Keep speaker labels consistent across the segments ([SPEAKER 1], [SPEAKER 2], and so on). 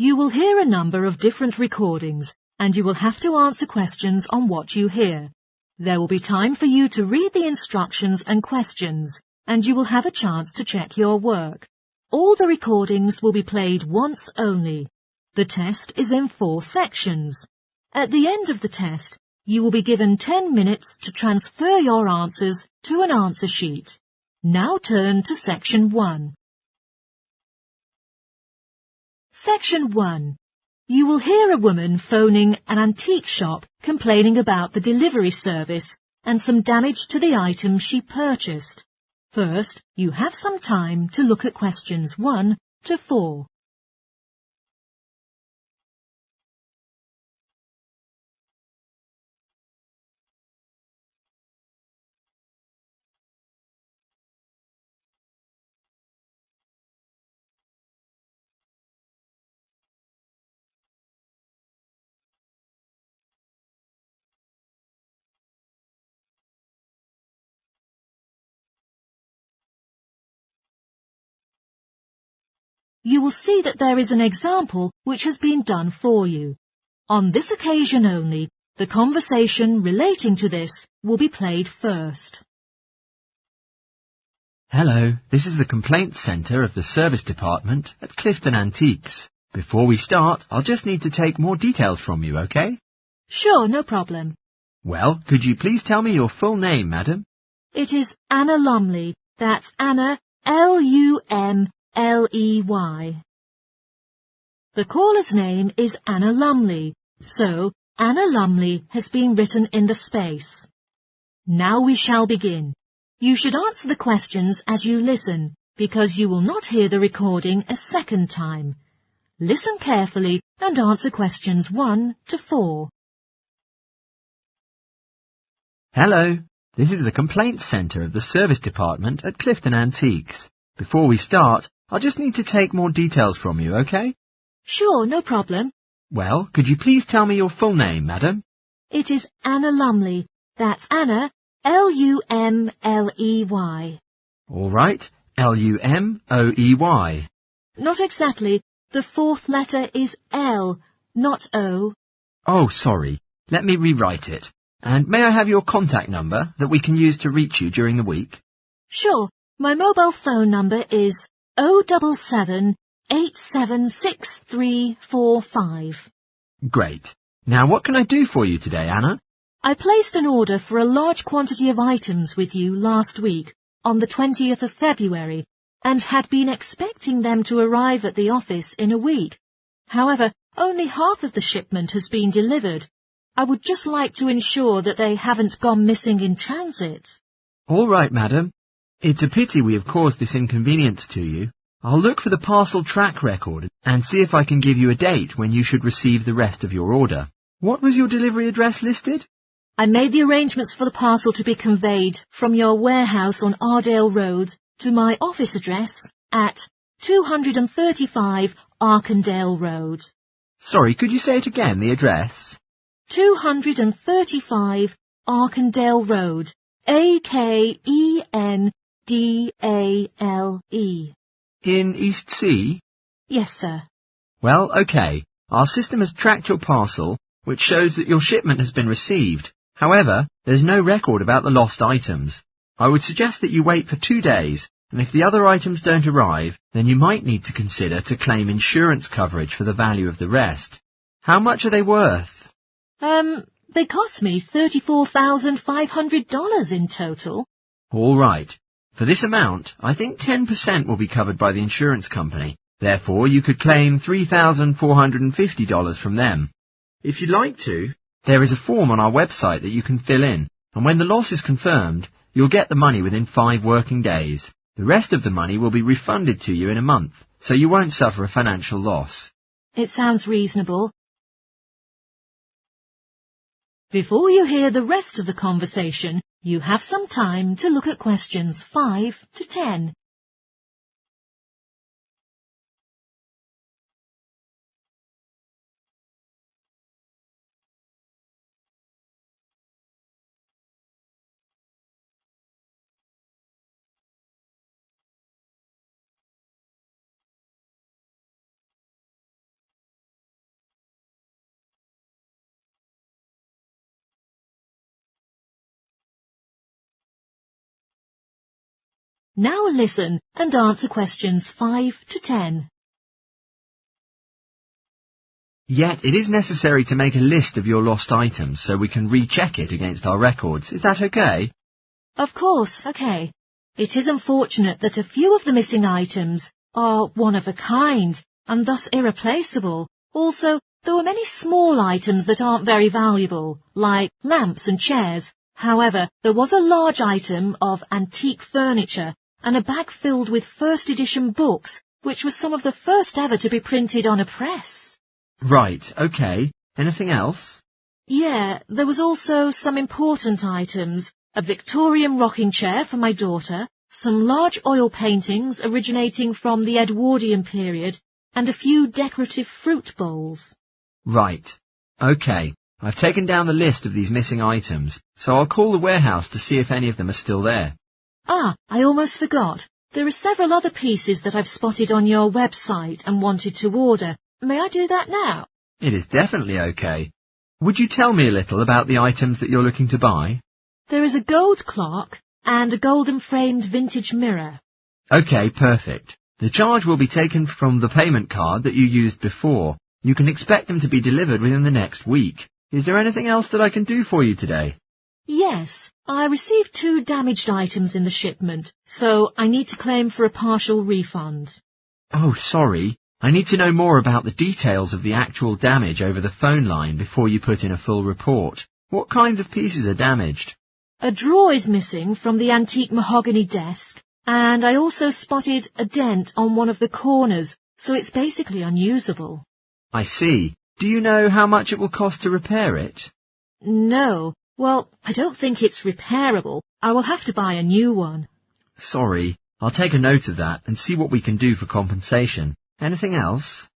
[SPEAKER 1] You will hear a number of different recordings, and you will have to answer questions on what you hear. There will be time for you to read the instructions and questions, and you will have a chance to check your work. All the recordings will be played once only. The test is in 4 sections. At the end of the test, you will be given 10 minutes to transfer your answers to an answer sheet. Now turn to Section 1. Section 1. You will hear a woman phoning an antique shop complaining about the delivery service and some damage to the item she purchased. First, you have some time to look at questions 1 to 4. You will see that there is an example which has been done for you. On this occasion only, the conversation relating to this will be played first.
[SPEAKER 2] Hello, this is the Complaints Centre of the Service Department at Clifton Antiques. Before we start, I'll just need to take more details from you, OK?
[SPEAKER 1] Sure, no problem.
[SPEAKER 2] Well, could you please tell me your full name, madam?
[SPEAKER 1] It is Anna Lumley. That's Anna, Lumley. The caller's name is Anna Lumley, so Anna Lumley has been written in the space. Now we shall begin. You should answer the questions as you listen, because you will not hear the recording a second time. Listen carefully and answer questions 1 to 4.
[SPEAKER 2] Hello, this is the Complaints Centre of the Service Department at Clifton Antiques. Before we start, I'll just need to take more details from you, OK?
[SPEAKER 1] Sure, no problem.
[SPEAKER 2] Well, could you please tell me your full name, madam?
[SPEAKER 1] It is Anna Lumley. That's Anna, Lumley.
[SPEAKER 2] All right, Lumley.
[SPEAKER 1] Not exactly. The 4th letter is L, not O.
[SPEAKER 2] Oh, sorry. Let me rewrite it. And may I have your contact number that we can use to reach you during the week?
[SPEAKER 1] Sure. My mobile phone number is 077 876345.
[SPEAKER 2] Great. Now what can I do for you today, Anna?
[SPEAKER 1] I placed an order for a large quantity of items with you last week, on the 20th of February, and had been expecting them to arrive at the office in a week. However, only half of the shipment has been delivered. I would just like to ensure that they haven't gone missing in transit.
[SPEAKER 2] All right, madam. It's a pity we have caused this inconvenience to you. I'll look for the parcel track record and see if I can give you a date when you should receive the rest of your order. What was your delivery address listed?
[SPEAKER 1] I made the arrangements for the parcel to be conveyed from your warehouse on Ardale Road to my office address at 235 Arkandale Road.
[SPEAKER 2] Sorry, could you say it again, the address?
[SPEAKER 1] 235 Arkandale Road, Akendale.
[SPEAKER 2] In East Sea?
[SPEAKER 1] Yes, sir.
[SPEAKER 2] Well, OK. Our system has tracked your parcel, which shows that your shipment has been received. However, there's no record about the lost items. I would suggest that you wait for 2 days, and if the other items don't arrive, then you might need to consider to claim insurance coverage for the value of the rest. How much are they worth?
[SPEAKER 1] They cost me $34,500 in total.
[SPEAKER 2] All right. For this amount, I think 10% will be covered by the insurance company. Therefore, you could claim $3,450 from them. If you'd like to, there is a form on our website that you can fill in, and when the loss is confirmed, you'll get the money within 5 working days. The rest of the money will be refunded to you in a month, so you won't suffer a financial loss.
[SPEAKER 1] It sounds reasonable. Before you hear the rest of the conversation, you have some time to look at questions 5 to 10. Now listen and answer questions 5 to 10.
[SPEAKER 2] Yet it is necessary to make a list of your lost items so we can recheck it against our records. Is that okay?
[SPEAKER 1] Of course, okay. It is unfortunate that a few of the missing items are one of a kind and thus irreplaceable. Also, there were many small items that aren't very valuable, like lamps and chairs. However, there was a large item of antique furniture and a bag filled with first edition books, which was some of the first ever to be printed on a press.
[SPEAKER 2] Right, okay. Anything else?
[SPEAKER 1] Yeah, there was also some important items. A Victorian rocking chair for my daughter, some large oil paintings originating from the Edwardian period, and a few decorative fruit bowls.
[SPEAKER 2] Right. Okay. I've taken down the list of these missing items, so I'll call the warehouse to see if any of them are still there.
[SPEAKER 1] Ah, I almost forgot. There are several other pieces that I've spotted on your website and wanted to order. May I do that now?
[SPEAKER 2] It is definitely okay. Would you tell me a little about the items that you're looking to buy?
[SPEAKER 1] There is a gold clock and a golden-framed vintage mirror.
[SPEAKER 2] Okay, perfect. The charge will be taken from the payment card that you used before. You can expect them to be delivered within the next week. Is there anything else that I can do for you today?
[SPEAKER 1] Yes, I received 2 damaged items in the shipment, so I need to claim for a partial refund.
[SPEAKER 2] Oh, sorry. I need to know more about the details of the actual damage over the phone line before you put in a full report. What kinds of pieces are damaged?
[SPEAKER 1] A drawer is missing from the antique mahogany desk, and I also spotted a dent on one of the corners, so it's basically unusable.
[SPEAKER 2] I see. Do you know how much it will cost to repair it?
[SPEAKER 1] No. Well, I don't think it's repairable. I will have to buy a new one.
[SPEAKER 2] Sorry. I'll take a note of that and see what we can do for compensation. Anything else?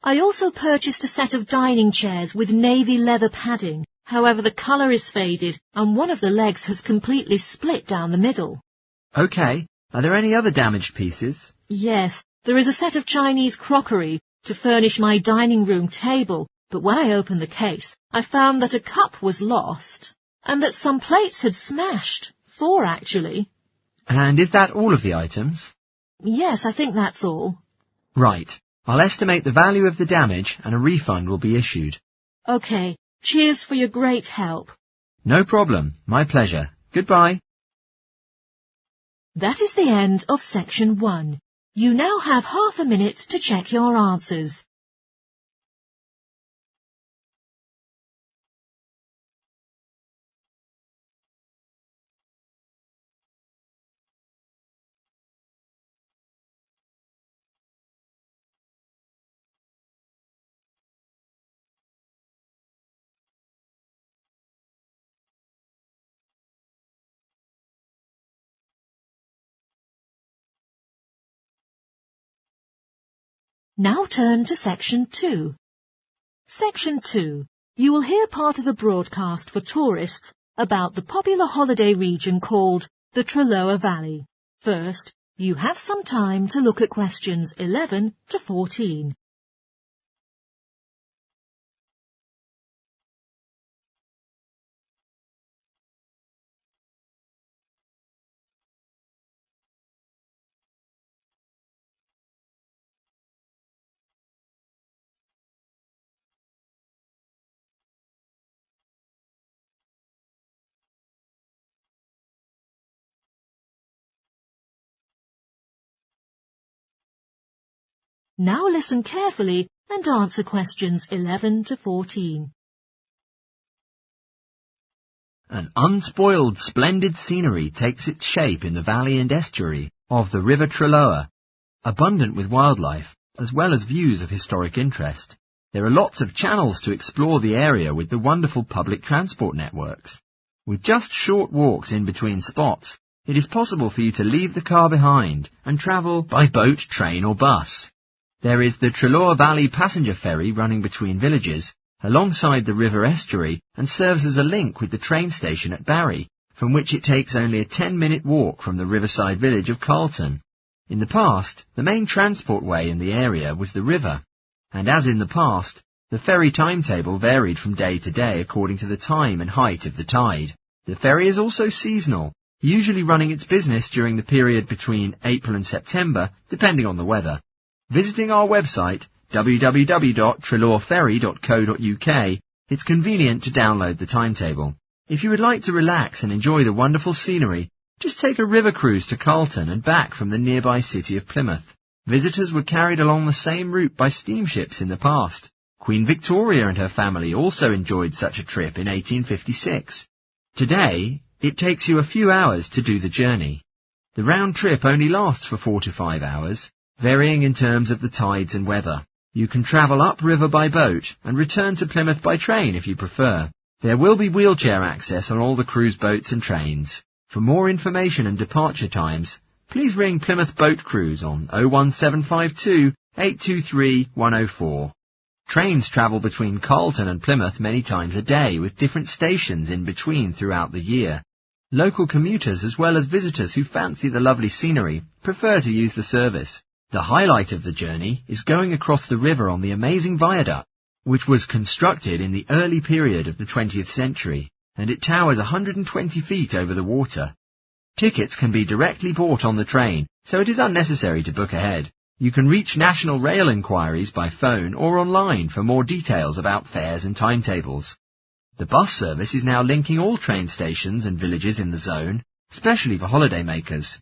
[SPEAKER 1] I also purchased a set of dining chairs with navy leather padding. However, the colour is faded and one of the legs has completely split down the middle.
[SPEAKER 2] Okay. Are there any other damaged pieces?
[SPEAKER 1] Yes, there is a set of Chinese crockery to furnish my dining room table, but when I opened the case, I found that a cup was lost and that some plates had smashed. 4, actually.
[SPEAKER 2] And is that all of the items?
[SPEAKER 1] Yes, I think that's all.
[SPEAKER 2] Right. I'll estimate the value of the damage and a refund will be issued.
[SPEAKER 1] Okay. Cheers for your great help.
[SPEAKER 2] No problem. My pleasure. Goodbye.
[SPEAKER 1] That is the end of section 1. You now have half a minute to check your answers. Now turn to section 2. Section 2. You will hear part of a broadcast for tourists about the popular holiday region called the Trelloa Valley. First, you have some time to look at questions 11 to 14. Now listen carefully and answer questions 11 to 14.
[SPEAKER 2] An unspoiled, splendid scenery takes its shape in the valley and estuary of the River Trelloa, abundant with wildlife, as well as views of historic interest. There are lots of channels to explore the area with the wonderful public transport networks. With just short walks in between spots, it is possible for you to leave the car behind and travel by boat, train or bus. There is the Trelloa Valley passenger ferry running between villages, alongside the river estuary, and serves as a link with the train station at Barry, from which it takes only a 10-minute walk from the riverside village of Calton. In the past, the main transport way in the area was the river, and as in the past, the ferry timetable varied from day to day according to the time and height of the tide. The ferry is also seasonal. usually running its business during the period between April and September, depending on the weather. Visiting our website, www.trelawferry.co.uk, it's convenient to download the timetable. If you would like to relax and enjoy the wonderful scenery, just take a river cruise to Calton and back from the nearby city of Plymouth. Visitors were carried along the same route by steamships in the past. Queen Victoria and her family also enjoyed such a trip in 1856. Today, it takes you a few hours to do the journey. The round trip only lasts for 4 to 5 hours, varying in terms of the tides and weather. You can travel upriver by boat and return to Plymouth by train if you prefer. There will be wheelchair access on all the cruise boats and trains. For more information and departure times, please ring Plymouth Boat Cruise on 01752 823 104. Trains travel between Calton and Plymouth many times a day with different stations in between throughout the year. Local commuters as well as visitors who fancy the lovely scenery prefer to use the service. The highlight of the journey is going across the river on the amazing viaduct, which was constructed in the early period of the 20th century, and it towers 120 feet over the water. Tickets can be directly bought on the train, so it is unnecessary to book ahead. You can reach National Rail inquiries by phone or online for more details about fares and timetables. The bus service is now linking all train stations and villages in the zone, especially for holidaymakers.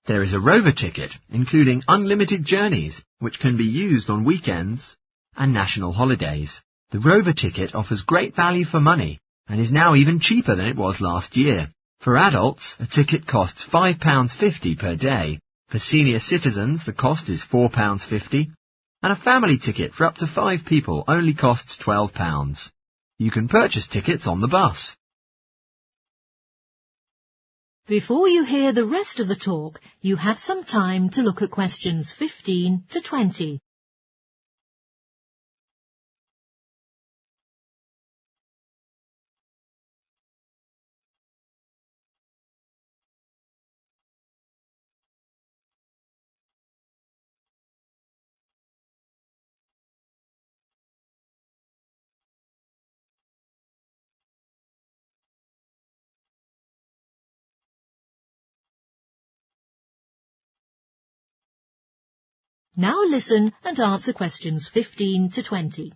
[SPEAKER 2] There is a Rover ticket, including unlimited journeys, which can be used on weekends and national holidays. The Rover ticket offers great value for money and is now even cheaper than it was last year. For adults, a ticket costs £5.50 per day. For senior citizens, the cost is £4.50, and a family ticket for up to 5 people only costs £12. You can purchase tickets on the bus.
[SPEAKER 1] Before you hear the rest of the talk, you have some time to look at questions 15 to 20. Now listen and answer questions 15 to 20.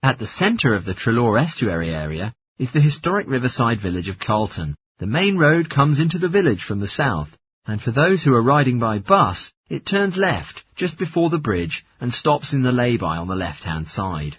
[SPEAKER 2] At the centre of the Trelaw estuary area is the historic riverside village of Calton. The main road comes into the village from the south, and for those who are riding by bus, it turns left just before the bridge and stops in the lay-by on the left-hand side.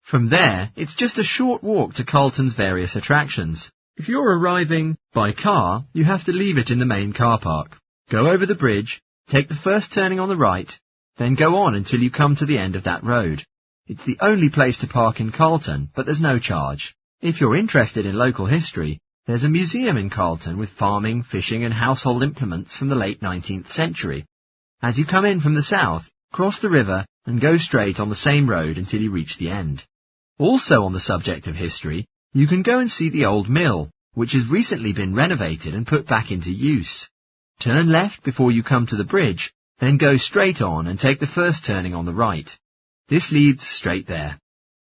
[SPEAKER 2] From there, it's just a short walk to Calton's various attractions. If you're arriving by car, you have to leave it in the main car park. Go over the bridge, take the first turning on the right, then go on until you come to the end of that road. It's the only place to park in Calton, but there's no charge. If you're interested in local history, there's a museum in Calton with farming, fishing and household implements from the late 19th century. As you come in from the south, cross the river and go straight on the same road until you reach the end. Also on the subject of history, you can go and see the old mill, which has recently been renovated and put back into use. Turn left before you come to the bridge, then go straight on and take the first turning on the right. This leads straight there.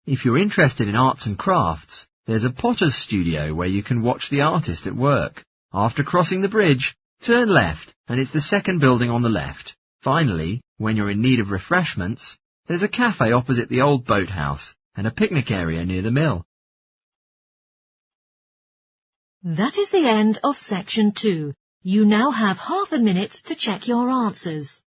[SPEAKER 2] If you're interested in arts and crafts, there's a potter's studio where you can watch the artist at work. After crossing the bridge, turn left and it's the second building on the left. Finally, when you're in need of refreshments, there's a cafe opposite the old boathouse and a picnic area near the mill.
[SPEAKER 1] That is the end of section 2. You now have half a minute to check your answers.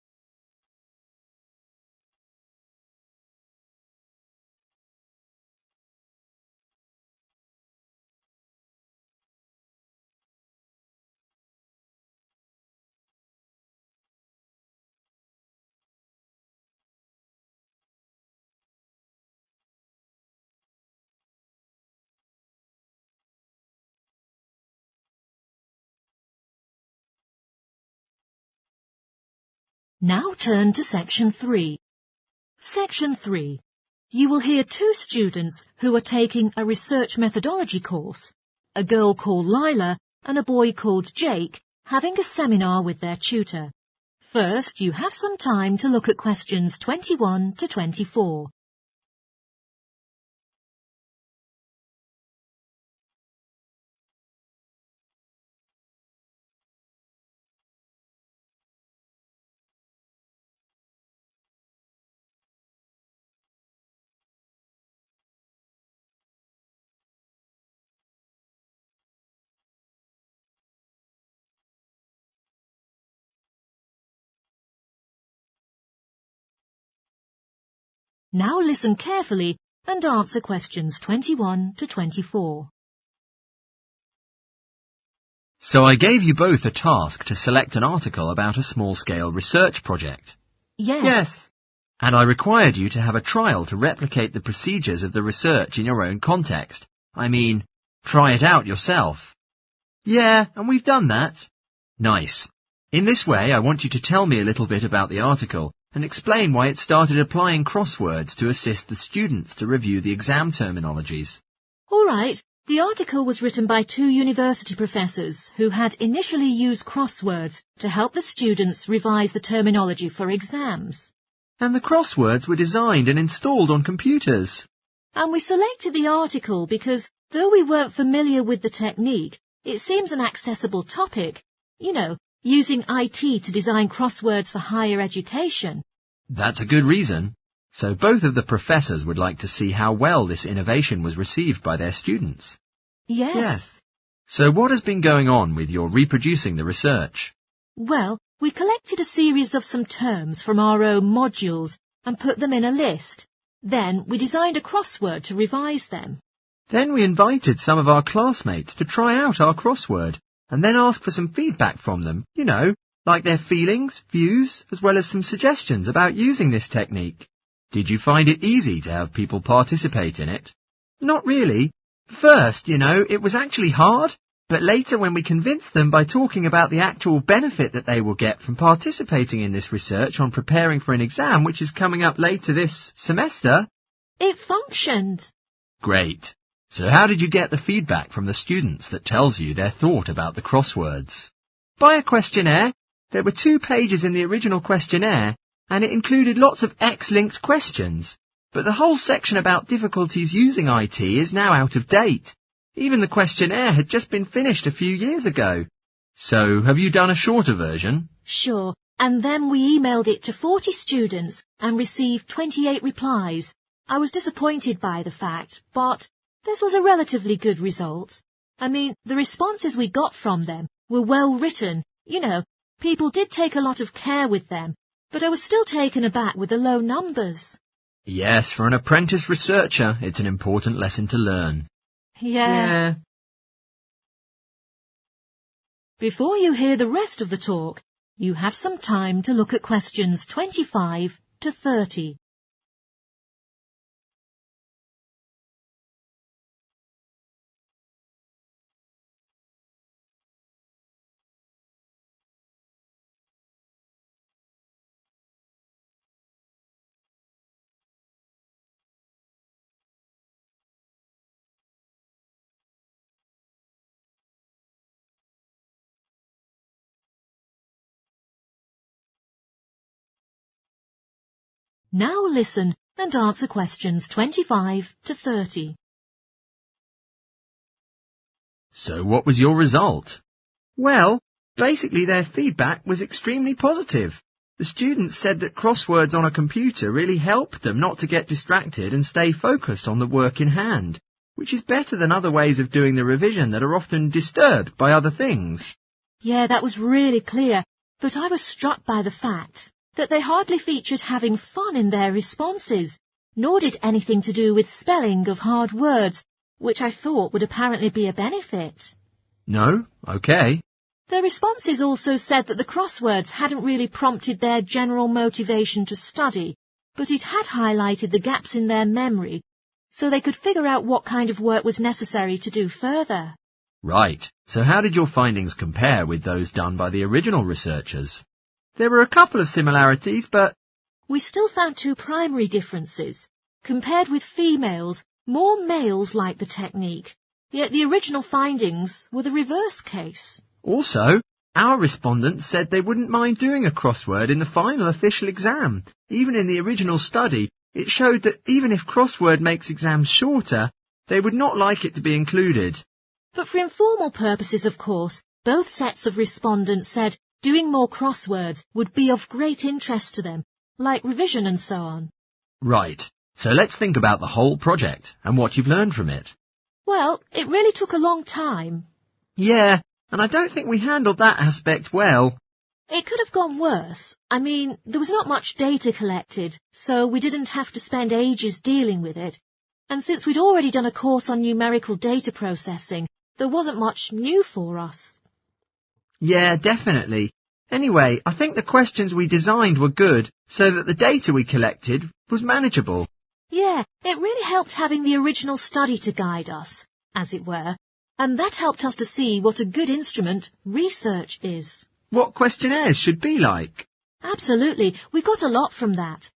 [SPEAKER 1] Now turn to section 3. Section 3. You will hear 2 students who are taking a research methodology course, a girl called Lila and a boy called Jake, having a seminar with their tutor. First, you have some time to look at questions 21 to 24. Now listen carefully and answer questions 21 to 24.
[SPEAKER 2] So I gave you both a task to select an article about a small-scale research project.
[SPEAKER 1] Yes.
[SPEAKER 2] And I required you to have a trial to replicate the procedures of the research in your own context. I mean, try it out yourself. Yeah, and we've done that. Nice. In this way, I want you to tell me a little bit about the article and explain why it started applying crosswords to assist the students to review the exam terminologies.
[SPEAKER 1] All right. The article was written by 2 university professors who had initially used crosswords to help the students revise the terminology for exams.
[SPEAKER 2] And the crosswords were designed and installed on computers.
[SPEAKER 1] And we selected the article because, though we weren't familiar with the technique, it seems an accessible topic. You know, using IT to design crosswords for higher education.
[SPEAKER 2] That's a good reason. So both of the professors would like to see how well this innovation was received by their students.
[SPEAKER 1] Yes.
[SPEAKER 2] So what has been going on with your reproducing the research?
[SPEAKER 1] Well, we collected a series of some terms from our own modules and put them in a list. Then we designed a crossword to revise them.
[SPEAKER 2] Then we invited some of our classmates to try out our crossword and then ask for some feedback from them, you know, like their feelings, views, as well as some suggestions about using this technique. Did you find it easy to have people participate in it? Not really. First, you know, it was actually hard, but later when we convinced them by talking about the actual benefit that they will get from participating in this research on preparing for an exam which is coming up later this semester...
[SPEAKER 1] It functioned.
[SPEAKER 2] Great. So how did you get the feedback from the students that tells you their thought about the crosswords? By a questionnaire. There were 2 pages in the original questionnaire, and it included lots of X-linked questions. But the whole section about difficulties using IT is now out of date. Even the questionnaire had just been finished a few years ago. So, have you done a shorter version?
[SPEAKER 1] Sure, and then we emailed it to 40 students and received 28 replies. I was disappointed by the fact, but this was a relatively good result. I mean, the responses we got from them were well written. You know, people did take a lot of care with them, but I was still taken aback with the low numbers.
[SPEAKER 2] Yes, for an apprentice researcher, it's an important lesson to learn.
[SPEAKER 1] Yeah. Before you hear the rest of the talk, you have some time to look at questions 25 to 30. Now listen and answer questions 25 to 30.
[SPEAKER 2] So what was your result? Well, basically their feedback was extremely positive. The students said that crosswords on a computer really helped them not to get distracted and stay focused on the work in hand, which is better than other ways of doing the revision that are often disturbed by other things.
[SPEAKER 1] Yeah, that was really clear, but I was struck by the fact that they hardly featured having fun in their responses, nor did anything to do with spelling of hard words, which I thought would apparently be a benefit.
[SPEAKER 2] No? Okay.
[SPEAKER 1] Their responses also said that the crosswords hadn't really prompted their general motivation to study, but it had highlighted the gaps in their memory, so they could figure out what kind of work was necessary to do further.
[SPEAKER 2] Right. So how did your findings compare with those done by the original researchers? There were a couple of similarities, but...
[SPEAKER 1] We still found 2 primary differences. Compared with females, more males liked the technique, yet the original findings were the reverse case.
[SPEAKER 2] Also, our respondents said they wouldn't mind doing a crossword in the final official exam. Even in the original study, it showed that even if crossword makes exams shorter, they would not like it to be included.
[SPEAKER 1] But for informal purposes, of course, both sets of respondents said doing more crosswords would be of great interest to them, like revision and so on.
[SPEAKER 2] Right. So let's think about the whole project and what you've learned from it.
[SPEAKER 1] Well, it really took a long time.
[SPEAKER 2] Yeah, and I don't think we handled that aspect well.
[SPEAKER 1] It could have gone worse. I mean, there was not much data collected, so we didn't have to spend ages dealing with it. And since we'd already done a course on numerical data processing, there wasn't much new for us.
[SPEAKER 2] Yeah, definitely. Anyway, I think the questions we designed were good, so that the data we collected was manageable.
[SPEAKER 1] Yeah, it really helped having the original study to guide us, as it were, and that helped us to see what a good instrument research is.
[SPEAKER 2] What questionnaires should be like?
[SPEAKER 1] Absolutely, we got a lot from that.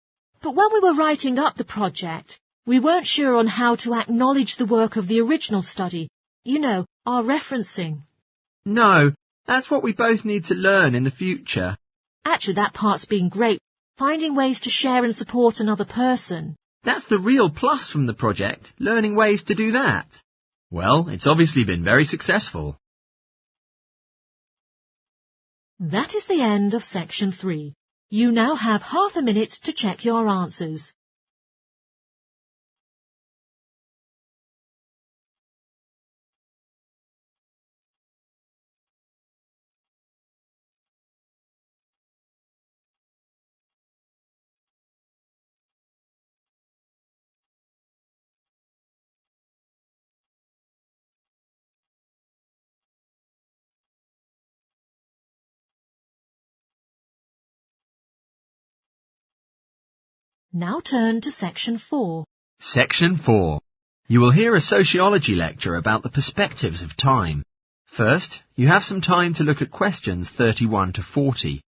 [SPEAKER 1] But when we were writing up the project, we weren't sure on how to acknowledge the work of the original study. You know, our referencing.
[SPEAKER 2] No, that's what we both need to learn in the future.
[SPEAKER 1] Actually, that part's been great, finding ways to share and support another person.
[SPEAKER 2] That's the real plus from the project, learning ways to do that. Well, it's obviously been very successful.
[SPEAKER 1] That is the end of section 3. You now have half a minute to check your answers. Now turn to section 4.
[SPEAKER 2] Section 4. You will hear a sociology lecture about the perspectives of time. First, you have some time to look at questions 31 to 40.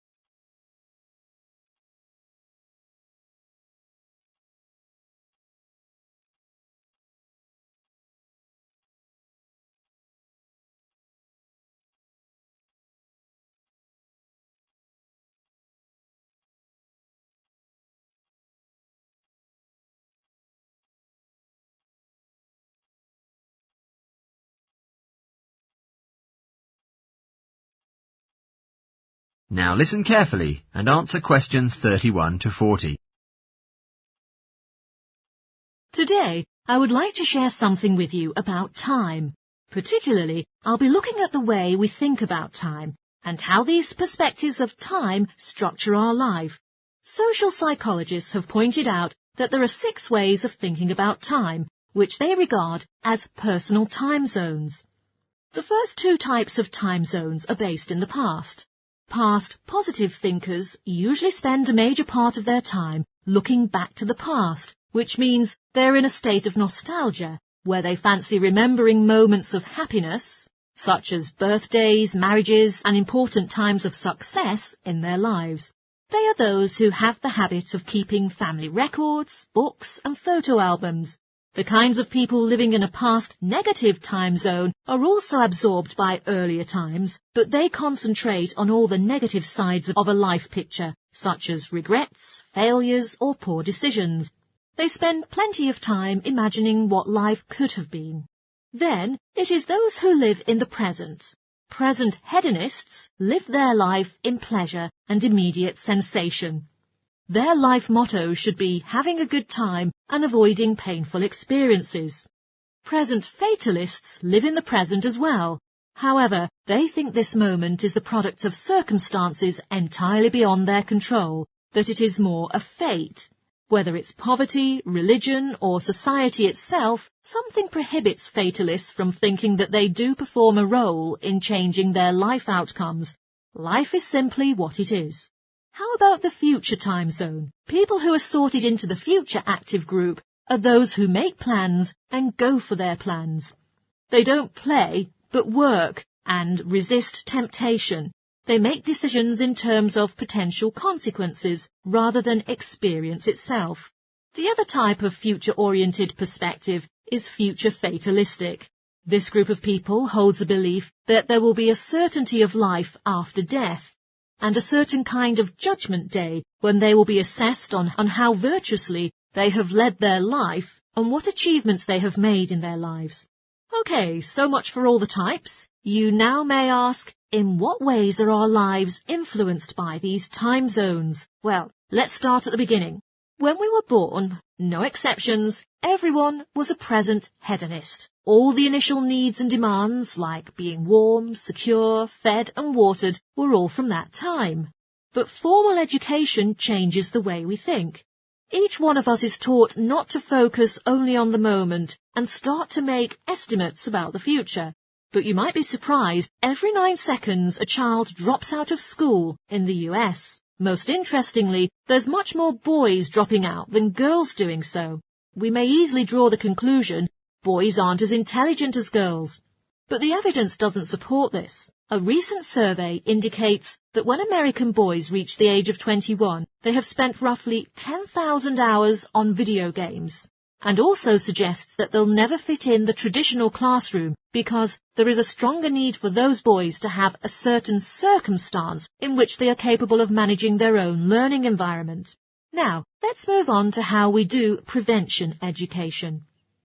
[SPEAKER 2] Now listen carefully and answer questions 31 to 40.
[SPEAKER 1] Today, I would like to share something with you about time. Particularly, I'll be looking at the way we think about time and how these perspectives of time structure our life. Social psychologists have pointed out that there are 6 ways of thinking about time, which they regard as personal time zones. The first 2 types of time zones are based in the past. Past positive thinkers usually spend a major part of their time looking back to the past, which means they're in a state of nostalgia, where they fancy remembering moments of happiness, such as birthdays, marriages, and important times of success in their lives. They are those who have the habit of keeping family records, books, and photo albums. The kinds of people living in a past negative time zone are also absorbed by earlier times, but they concentrate on all the negative sides of a life picture, such as regrets, failures, or poor decisions. They spend plenty of time imagining what life could have been. Then it is those who live in the present. Present hedonists live their life in pleasure and immediate sensation. Their life motto should be having a good time and avoiding painful experiences. Present fatalists live in the present as well. However, they think this moment is the product of circumstances entirely beyond their control, that it is more a fate. Whether it's poverty, religion, or society itself, something prohibits fatalists from thinking that they do perform a role in changing their life outcomes. Life is simply what it is. How about the future time zone? People who are sorted into the future active group are those who make plans and go for their plans. They don't play, but work and resist temptation. They make decisions in terms of potential consequences rather than experience itself. The other type of future-oriented perspective is future fatalistic. This group of people holds a belief that there will be a certainty of life after death, and a certain kind of judgment day when they will be assessed on how virtuously they have led their life and what achievements they have made in their lives. Okay, so much for all the types. You now may ask, in what ways are our lives influenced by these time zones? Well, let's start at the beginning. When we were born, no exceptions, everyone was a present hedonist. All the initial needs and demands, like being warm, secure, fed and watered, were all from that time. But formal education changes the way we think. Each one of us is taught not to focus only on the moment and start to make estimates about the future. But you might be surprised, every 9 seconds a child drops out of school in the US. Most interestingly, there's much more boys dropping out than girls doing so. We may easily draw the conclusion, boys aren't as intelligent as girls. But the evidence doesn't support this. A recent survey indicates that when American boys reach the age of 21, they have spent roughly 10,000 hours on video games, and also suggests that they'll never fit in the traditional classroom because there is a stronger need for those boys to have a certain circumstance in which they are capable of managing their own learning environment. Now, let's move on to how we do prevention education.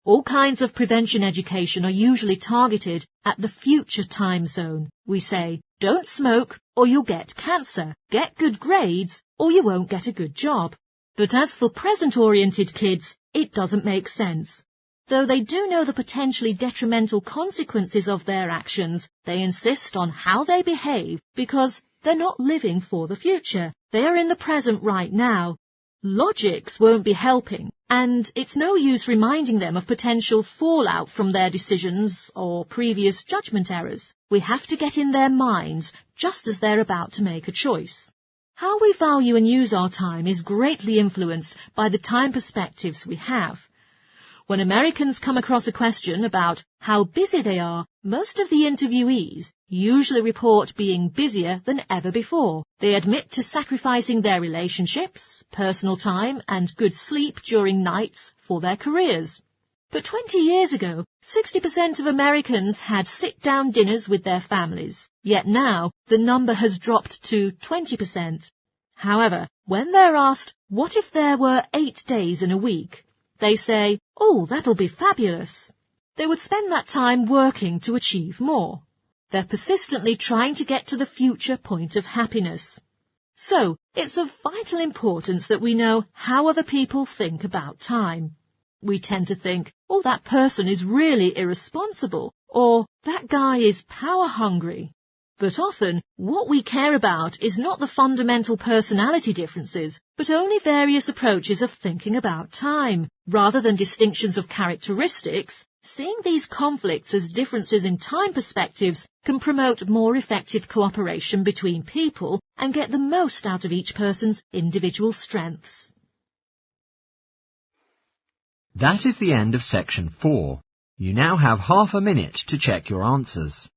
[SPEAKER 1] All kinds of prevention education are usually targeted at the future time zone. We say, don't smoke or you'll get cancer, get good grades or you won't get a good job. But as for present-oriented kids, it doesn't make sense. Though they do know the potentially detrimental consequences of their actions, they insist on how they behave because they're not living for the future. They are in the present right now. Logics won't be helping, and it's no use reminding them of potential fallout from their decisions or previous judgment errors. We have to get in their minds just as they're about to make a choice. How we value and use our time is greatly influenced by the time perspectives we have. When Americans come across a question about how busy they are, most of the interviewees usually report being busier than ever before. They admit to sacrificing their relationships, personal time and good sleep during nights for their careers. But 20 years ago, 60% of Americans had sit-down dinners with their families. Yet now, the number has dropped to 20%. However, when they're asked, what if there were 8 days in a week? They say, oh, that'll be fabulous. They would spend that time working to achieve more. They're persistently trying to get to the future point of happiness. So, it's of vital importance that we know how other people think about time. We tend to think, oh, that person is really irresponsible, or that guy is power-hungry. But often, what we care about is not the fundamental personality differences, but only various approaches of thinking about time. Rather than distinctions of characteristics, seeing these conflicts as differences in time perspectives can promote more effective cooperation between people and get the most out of each person's individual strengths.
[SPEAKER 2] That is the end of section 4. You now have half a minute to check your answers.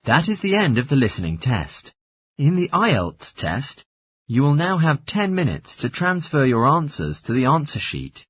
[SPEAKER 2] That is the end of the listening test. In the IELTS test, you will now have 10 minutes to transfer your answers to the answer sheet.